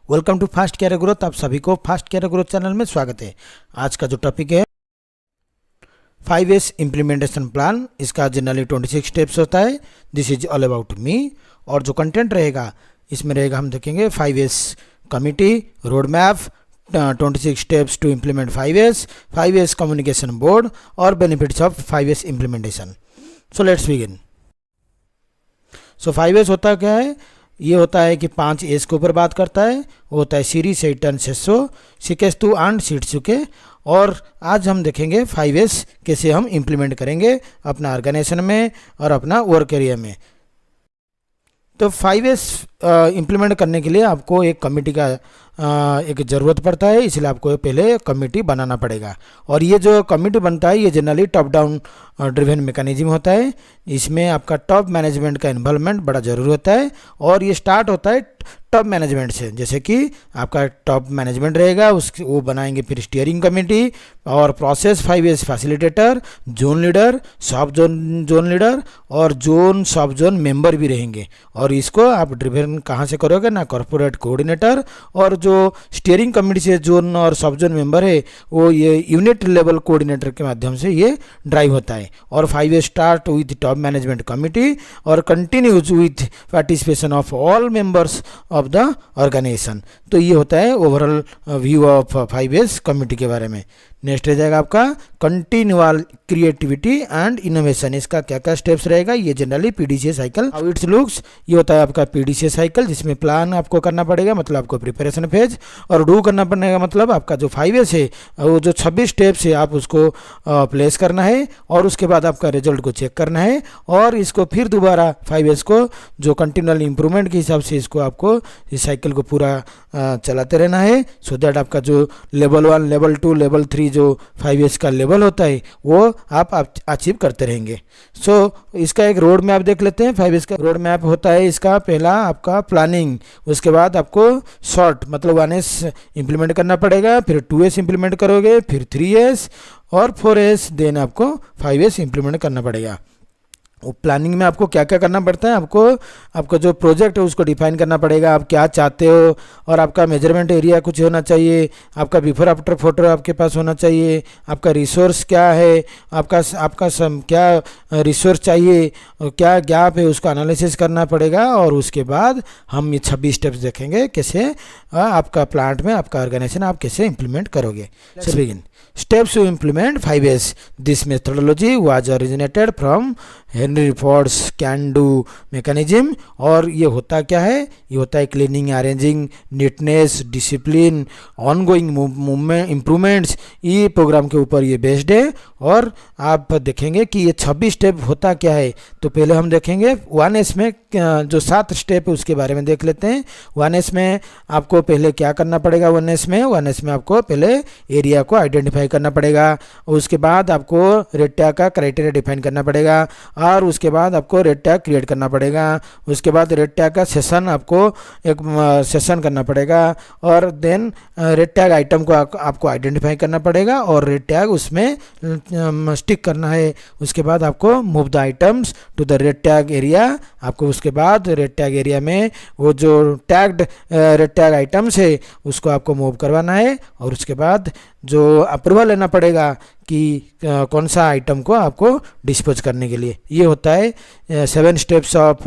Welcome to fast career growth. आप सभी को फास्ट कैरियर ग्रोथ चैनल में स्वागत है। आज का जो टॉपिक है 5S इम्प्लीमेंटेशन प्लान। इसका जनरली 26 स्टेप्स होता है। This is all about me. और जो कंटेंट रहेगा इसमें रहेगा, हम देखेंगे 5S committee, road map, 26 steps to implement 5S communication board और benefits of 5S implementation. So let's begin. So 5S होता क्या है? ये होता है कि 5 एस के ऊपर बात करता है। वो होता है सीरी, सेटन, सेसो, सिकेस्तु एंड सीटसुके। और आज हम देखेंगे 5S कैसे हम इम्प्लीमेंट करेंगे अपना ऑर्गेनाइजेशन में और अपना वर्क एरिया में। तो 5S इम्प्लीमेंट करने के लिए आपको एक कमेटी का एक ज़रूरत पड़ता है, इसलिए आपको पहले कमेटी बनाना पड़ेगा। और ये जो कमेटी बनता है ये generally top down driven mechanism होता है। इसमें आपका टॉप मैनेजमेंट का इन्वॉल्वमेंट बड़ा ज़रूरी होता है। और ये स्टार्ट होता है टॉप मैनेजमेंट से। जैसे कि आपका टॉप मैनेजमेंट रहेगा, उसकी वो बनाएंगे फिर स्टीयरिंग कमेटी और process 5S facilitator, zone leader, सब जोन लीडर और जोन सब जोन मेंबर भी रहेंगे। और इसको आप ड्रिवन कहाँ से करोगे ना, कॉर्पोरेट कोऑर्डिनेटर और जो स्टीयरिंग कमेटी से जोन और सब जोन मेंबर है वो ये यूनिट लेवल कोऑर्डिनेटर के माध्यम से ये ड्राइव होता है। और 5S start with top management committee और continues with participation of all members of the organisation. तो ये होता है overall view of 5S committee के बारे में। नेक्स्ट रह जाएगा आपका कंटिन्यूअल क्रिएटिविटी एंड इनोवेशन। इसका क्या क्या स्टेप्स रहेगा, ये generally PDCA cycle how it's looks. ये होता है आपका PDCA साइकिल, जिसमें प्लान आपको करना पड़ेगा, मतलब आपको प्रिपरेशन फेज, और डू करना पड़ेगा, मतलब आपका जो 5S है वो जो 26 स्टेप्स है आप उसको प्लेस करना है और उसके बाद आपका रिजल्ट को चेक करना है। और इसको फिर दोबारा 5S को जो कंटिन्यूअल इंप्रूवमेंट के हिसाब से इसको आपको इस साइकिल को पूरा चलाते रहना है, सो दैट आपका जो लेवल 1, लेवल 2, लेवल 3 जो 5S का लेवल होता है वो आप अचीव करते रहेंगे। सो इसका एक रोड मैप देख लेते हैं। 5S का रोड मैप होता है, इसका पहला आपका प्लानिंग, उसके बाद आपको शॉर्ट मतलब 1S इम्प्लीमेंट करना पड़ेगा, फिर 2S इम्प्लीमेंट करोगे, फिर 3S और 4S, देन आपको 5S इम्प्लीमेंट करना पड़ेगा। प्लानिंग में आपको क्या क्या करना पड़ता है, आपको जो प्रोजेक्ट है उसको डिफाइन करना पड़ेगा, आप क्या चाहते हो, और आपका मेजरमेंट एरिया कुछ होना चाहिए, आपका बिफोर आफ्टर फोटो आपके पास होना चाहिए, आपका रिसोर्स क्या है, आपका क्या रिसोर्स चाहिए, क्या गैप है उसका एनालिसिस करना पड़ेगा। और उसके बाद हम ये 26 स्टेप्स देखेंगे कैसे आपका प्लांट में आपका ऑर्गेनाइजेशन आप कैसे इम्प्लीमेंट करोगे। Let's begin. Steps to implement 5S. This methodology was originated from Henry Fords can do mechanism. और ये होता क्या है, ये होता है cleaning, arranging, neatness, discipline, ongoing movement improvements, ये प्रोग्राम के ऊपर ये बेस्ड है। और आप देखेंगे कि ये 26 स्टेप होता क्या है। तो पहले हम देखेंगे 1S में जो 7 स्टेप है उसके बारे में देख लेते हैं। 1S में आपको पहले क्या करना पड़ेगा, 1S में आपको पहले एरिया को आइडेंटिफाई करना पड़ेगा, उसके बाद आपको रेड टैग का क्राइटेरिया डिफाइन करना पड़ेगा, और उसके बाद आपको रेड टैग क्रिएट करना पड़ेगा। उसके बाद रेड टैग का सेशन आपको एक सेशन करना पड़ेगा, और देन रेड टैग आइटम को आपको आइडेंटिफाई करना पड़ेगा और रेड टैग उसमें स्टिक करना है। उसके बाद आपको move the items to the red tag area. आपको उसके बाद रेड टैग एरिया में वो जो टैग्ड रेड टैग आइटम्स है उसको आपको मूव करवाना है। और उसके बाद जो अप्रूवल लेना पड़ेगा कि कौन सा आइटम को आपको डिस्पोज करने के लिए। ये होता है 7 स्टेप्स ऑफ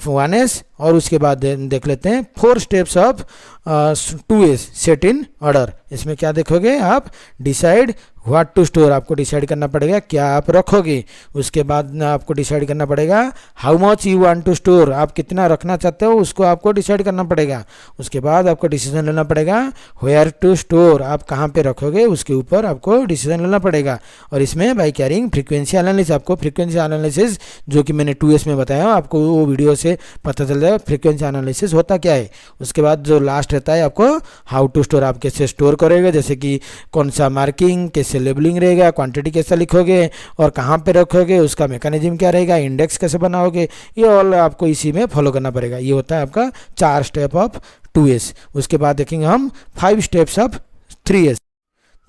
1S। और उसके बाद देख लेते हैं 4 steps of 2S, set in order. इसमें क्या देखोगे आप, डिसाइड व्हाट टू स्टोर, आपको डिसाइड करना पड़ेगा क्या आप रखोगे। उसके बाद आपको डिसाइड करना पड़ेगा how much you want to store, आप कितना रखना चाहते हो उसको आपको डिसाइड करना पड़ेगा। उसके बाद आपको डिसीजन लेना पड़ेगा वेयर टू स्टोर, आप कहाँ पे रखोगे उसके ऊपर आपको डिसीजन लेना पड़ेगा। और इसमें बाय कैरिंग फ्रीक्वेंसी एनालिसिस, आपको फ्रीक्वेंसी एनालिसिस जो कि मैंने 2S में बताया आपको वो वीडियो से पता चल जाएगा फ्रीक्वेंसी एनालिसिस होता क्या है। उसके बाद जो लास्ट रहता है आपको हाउ टू स्टोर, आप कैसे स्टोर करोगे, जैसे कि कौन सा मार्किंग, कैसे लेबलिंग रहेगा, क्वांटिटी कैसे लिखोगे और कहाँ पे रखोगे, उसका मैकेनिज्म क्या रहेगा, इंडेक्स कैसे बनाओगे, ये ऑल आपको इसी में फॉलो करना पड़ेगा। ये होता है आपका 4 स्टेप ऑफ 2S। उसके बाद देखेंगे हम 5 स्टेप्स ऑफ 3S।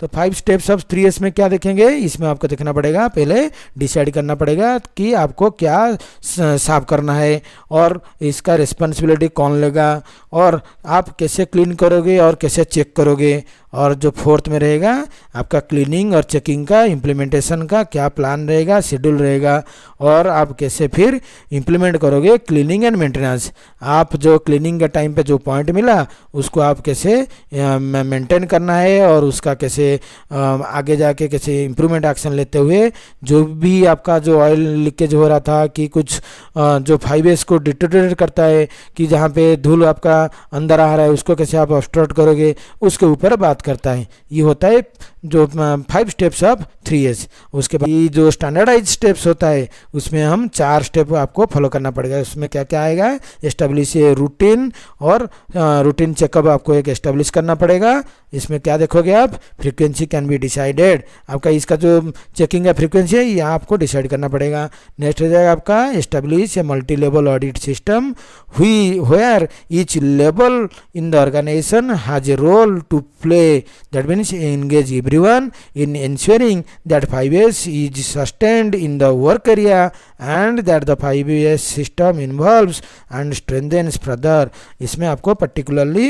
तो 5 स्टेप्स ऑफ 3S में क्या देखेंगे, इसमें आपको देखना पड़ेगा, पहले डिसाइड करना पड़ेगा कि आपको क्या साफ करना है और इसका रिस्पॉन्सिबिलिटी कौन लेगा और आप कैसे क्लीन करोगे और कैसे चेक करोगे। और जो फोर्थ में रहेगा आपका क्लीनिंग और चेकिंग का इम्प्लीमेंटेशन का क्या प्लान रहेगा, शेड्यूल रहेगा और आप कैसे फिर इम्प्लीमेंट करोगे क्लीनिंग एंड मेंटेनेंस। आप जो क्लीनिंग के टाइम पे जो पॉइंट मिला उसको आप कैसे मेंटेन करना है और उसका कैसे आगे जाके कैसे इम्प्रूवमेंट एक्शन लेते हुए जो भी आपका जो ऑयल लीकेज हो रहा था कि कुछ जो 5S को डिटोरेट करता है कि जहाँ पे धूल आपका अंदर आ रहा है उसको कैसे आप ऑब्स्ट्रक्ट करोगे, उसके ऊपर बात करता है। ये होता है जो 5 स्टेप्स ऑफ 3S। उसके बाद ये जो स्टैंडर्डाइज स्टेप्स होता है उसमें हम 4 स्टेप आपको फॉलो करना पड़ेगा। उसमें क्या क्या आएगा, एस्टेब्लिश ए रूटीन और रूटीन चेकअप आपको एक एस्टेब्लिश करना पड़ेगा। इसमें क्या देखोगे आप, फ्रीक्वेंसी कैन बी डिसाइडेड, आपका इसका जो चेकिंग का फ्रीक्वेंसी है ये आपको डिसाइड करना पड़ेगा। नेक्स्ट हो जाएगा आपका establish a multi level audit system where each level in the organisation has a role to play, that means engage everyone in ensuring that 5S is sustained in the work area and that the 5S system involves and strengthens further। इसमें आपको particularly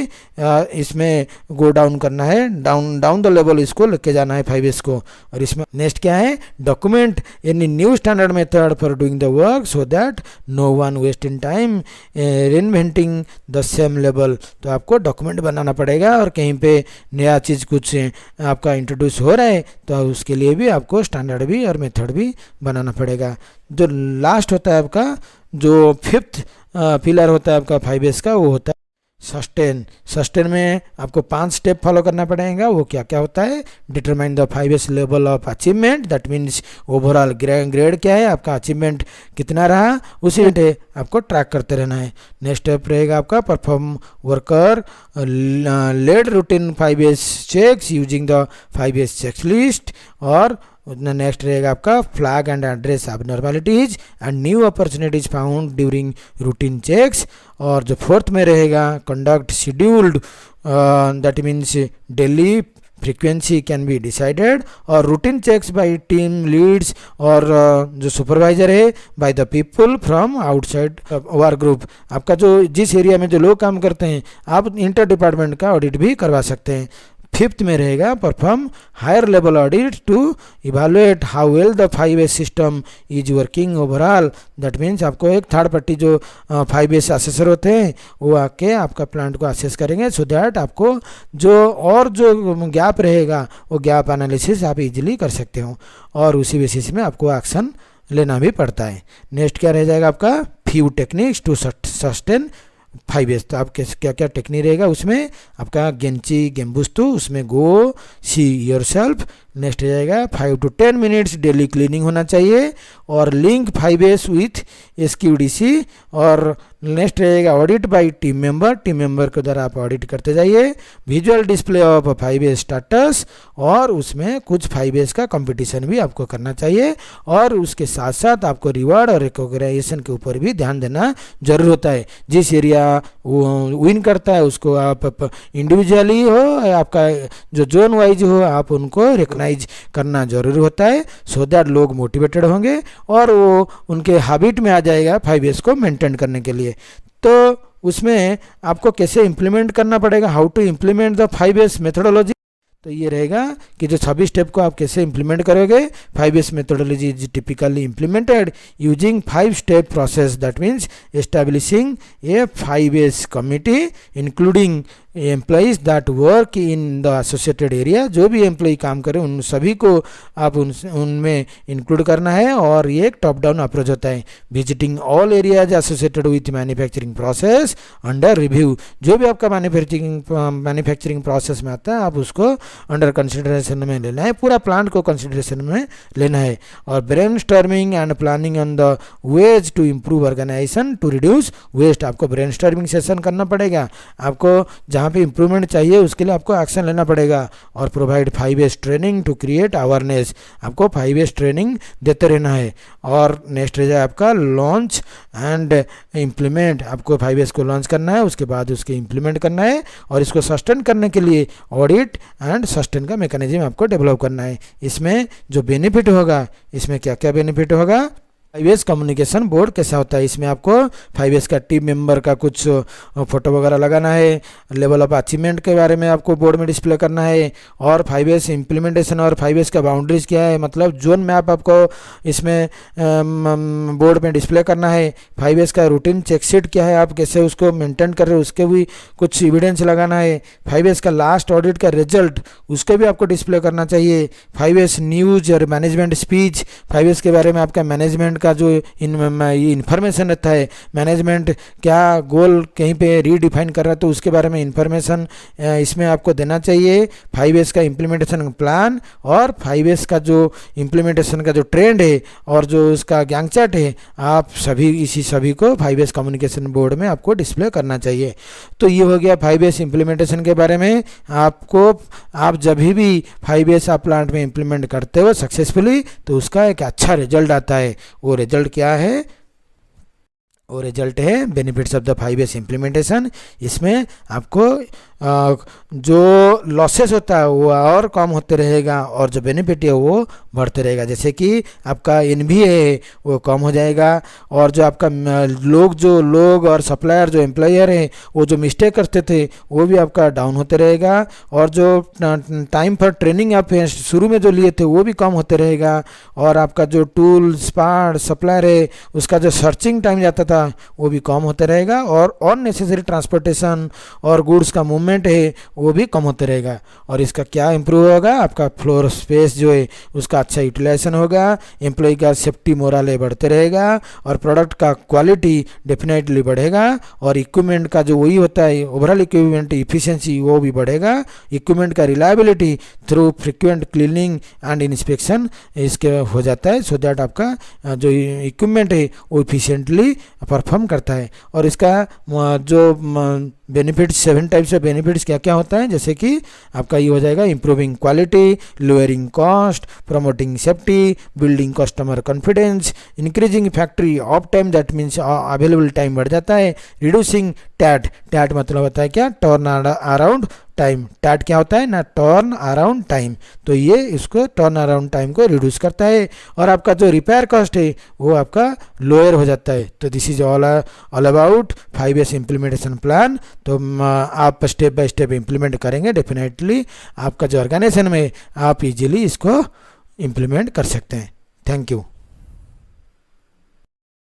इसमें go down करना है, down the level इसको लेके जाना है 5S को। और इसमें नेक्स्ट क्या है, document any new standard method for doing the work so that no one waste in time reinventing the same level. तो आपको डॉक्यूमेंट बनाना पड़ेगा और कहीं पे नया चीज़ कुछ आपका इंट्रोड्यूस हो रहा है तो उसके लिए भी आपको स्टैंडर्ड भी और मेथड भी बनाना पड़ेगा। जो लास्ट होता है आपका, जो 5th पिलर होता है आपका 5S का, वो होता है सस्टेन में आपको 5 स्टेप फॉलो करना पड़ेगा। वो क्या क्या होता है, determine the 5S level of achievement, that means overall grade क्या है, आपका अचीवमेंट कितना रहा उसी में आपको ट्रैक करते रहना है। नेक्स्ट स्टेप रहेगा आपका perform worker led routine 5S checks using the 5S checklist. और नेक्स्ट रहेगा आपका flag and address abnormalities and new opportunities found during routine checks. और जो 4th में रहेगा conduct scheduled, that means daily frequency can be decided और routine checks by team leads और जो सुपरवाइजर है by the people from outside work group. आपका जो जिस एरिया में जो लोग काम करते हैं आप इंटर डिपार्टमेंट का ऑडिट भी करवा सकते हैं। 5th में रहेगा perform higher level audit to evaluate how well the 5S system is working overall, that means आपको एक थर्ड पार्टी जो 5S असेसर होते हैं वो आके आपका प्लांट को असेस करेंगे सो दैट आपको जो गैप रहेगा वो गैप एनालिसिस आप इजीली कर सकते हो और उसी बेसिस में आपको एक्शन लेना भी पड़ता है। नेक्स्ट क्या रह जाएगा आपका, few techniques to sustain 5S। तो आप क्या क्या टेक्निक रहेगा उसमें, आपका गेंची गेम्बुस्तु, उसमें गो सी योरसेल्फ। नेक्स्ट हो जाएगा 5 to 10 मिनट्स डेली क्लीनिंग होना चाहिए और लिंक 5S विथ SQDC। और नेक्स्ट रहेगा ऑडिट बाय टीम मेंबर के द्वारा आप ऑडिट करते जाइए। Visual display of 5S status और उसमें कुछ 5S का कंपटीशन भी आपको करना चाहिए और उसके साथ साथ आपको रिवार्ड और रिकॉग्नाइजेशन के ऊपर भी ध्यान देना जरूर होता है। जिस एरिया वो विन करता है उसको आप इंडिविजुअली हो आपका जो जोन वाइज हो आप उनको रिकॉग्नाइज करना जरूरी होता है सो दैट लोग मोटिवेटेड होंगे और वो उनके हैबिट में आ जाएगा 5S को मेंटेन करने के लिए। तो उसमें आपको कैसे इम्प्लीमेंट करना पड़ेगा, how to implement the 5S methodology. तो ये रहेगा कि जो 26 स्टेप को आप कैसे इम्प्लीमेंट करोगे। 5S methodology is typically implemented using 5 step process, that means establishing A 5S committee including employees that work in the associated area. जो भी एम्प्लॉय काम करें उन सभी को आप उनमें इंक्लूड करना है और ये एक टॉप डाउन अप्रोच होता है। Visiting all areas associated with manufacturing process under review, जो भी आपका मैन्युफैक्चरिंग प्रोसेस में आता है आप उसको अंडर कंसिडरेशन में लेना है, पूरा प्लांट को कंसिडरेशन में लेना है। और brain storming and planning on the ways to improve organisation to reduce waste, आपको ब्रेन स्टॉर्मिंग सेशन करना पड़ेगा। आपको जहाँ जहाँ पे इम्प्रूवमेंट चाहिए उसके लिए आपको एक्शन लेना पड़ेगा। और provide 5S training to create awareness, आपको 5S ट्रेनिंग देते रहना है। और नेक्स्ट रह जाए आपका लॉन्च एंड इम्प्लीमेंट, आपको 5S को लॉन्च करना है, उसके बाद उसके इम्प्लीमेंट करना है और इसको सस्टेन करने के लिए ऑडिट एंड सस्टेन का मैकेनिज्म आपको डेवलप करना है। इसमें जो बेनिफिट होगा, इसमें क्या क्या बेनिफिट होगा, 5S कम्युनिकेशन बोर्ड कैसा होता है, इसमें आपको 5S का टीम मेंबर का कुछ फोटो वगैरह लगाना है, लेवल ऑफ अचीवमेंट के बारे में आपको बोर्ड में डिस्प्ले करना है, और 5S इम्प्लीमेंटेशन और 5S का बाउंड्रीज क्या है, मतलब जोन मैप आपको इसमें बोर्ड में डिस्प्ले करना है। 5S का रूटीन चेकशीट क्या है, आप कैसे उसको मेंटेन कर रहे हो, उसके भी कुछ एविडेंस लगाना है। 5S का लास्ट ऑडिट का रिजल्ट, उसके भी आपको डिस्प्ले करना चाहिए। 5S न्यूज और मैनेजमेंट स्पीच, 5S के बारे में आपका मैनेजमेंट का जो इन्फॉर्मेशन रहता है, मैनेजमेंट क्या गोल कहीं पे रीडिफाइन कर रहा है तो उसके बारे में इंफॉर्मेशन इसमें आपको देना चाहिए। 5S का इम्प्लीमेंटेशन प्लान और 5S का जो इम्प्लीमेंटेशन का जो ट्रेंड है और जो उसका गैंग चार्ट है, आप सभी को 5S कम्युनिकेशन बोर्ड में आपको डिस्प्ले करना चाहिए। तो ये हो गया 5S इम्प्लीमेंटेशन के बारे में। आप जब भी 5S आप प्लांट में इम्प्लीमेंट करते हो सक्सेसफुली तो उसका एक अच्छा रिजल्ट आता है। वो रिजल्ट क्या है, वो रिजल्ट है benefits of the 5S implementation. इसमें आपको जो लॉसेस होता है वो और कम होते रहेगा और जो बेनिफिट है वो बढ़ते रहेगा। जैसे कि आपका NV है वो कम हो जाएगा, और जो आपका लोग और सप्लायर जो एम्प्लॉयर है वो जो मिस्टेक करते थे वो भी आपका डाउन होते रहेगा, और जो टाइम फॉर ट्रेनिंग आप शुरू में जो लिए थे वो भी कम होते रहेगा, और आपका जो टूल्स पार्ट सप्लायर है उसका जो सर्चिंग टाइम जाता था वो भी कम होते रहेगा, और अननेसेसरी ट्रांसपोर्टेशन और गुड्स का मूवमेंट है वो भी कम होते रहेगा। और इसका क्या इंप्रूव होगा, आपका फ्लोर स्पेस जो है उसका अच्छा यूटिलाइजेशन होगा, एम्प्लॉय का सेफ्टी मोरल बढ़ते रहेगा, और प्रोडक्ट का क्वालिटी डेफिनेटली बढ़ेगा, और इक्विपमेंट का जो वही होता है ओवरऑल इक्विपमेंट इफिशिएंसी वो भी बढ़ेगा। इक्विपमेंट का reliability through frequent cleaning and inspection इसके हो जाता है, सो दैट आपका जो इक्विपमेंट है वो इफिशिएंटली परफॉर्म करता है। और इसका जो बेनिफिट्स 7 टाइप्स ऑफ बेनिफिट्स क्या क्या होता है, जैसे कि आपका ये हो जाएगा improving quality, lowering cost, promoting safety, building customer confidence, increasing factory of time, that means available time बढ़ जाता है, रिड्यूसिंग टैट मतलब होता है क्या, टर्न अराउंड टाइम। टैट क्या होता है ना, टर्न अराउंड टाइम, तो ये इसको टर्न अराउंड टाइम को रिड्यूस करता है, और आपका जो रिपेयर कॉस्ट है वो आपका लोअर हो जाता है। तो this is all about 5S implementation plan. तो आप स्टेप बाय स्टेप इम्प्लीमेंट करेंगे, डेफिनेटली आपका जो ऑर्गेनाइजेशन में आप इजीली इसको इम्प्लीमेंट कर सकते हैं। Thank you.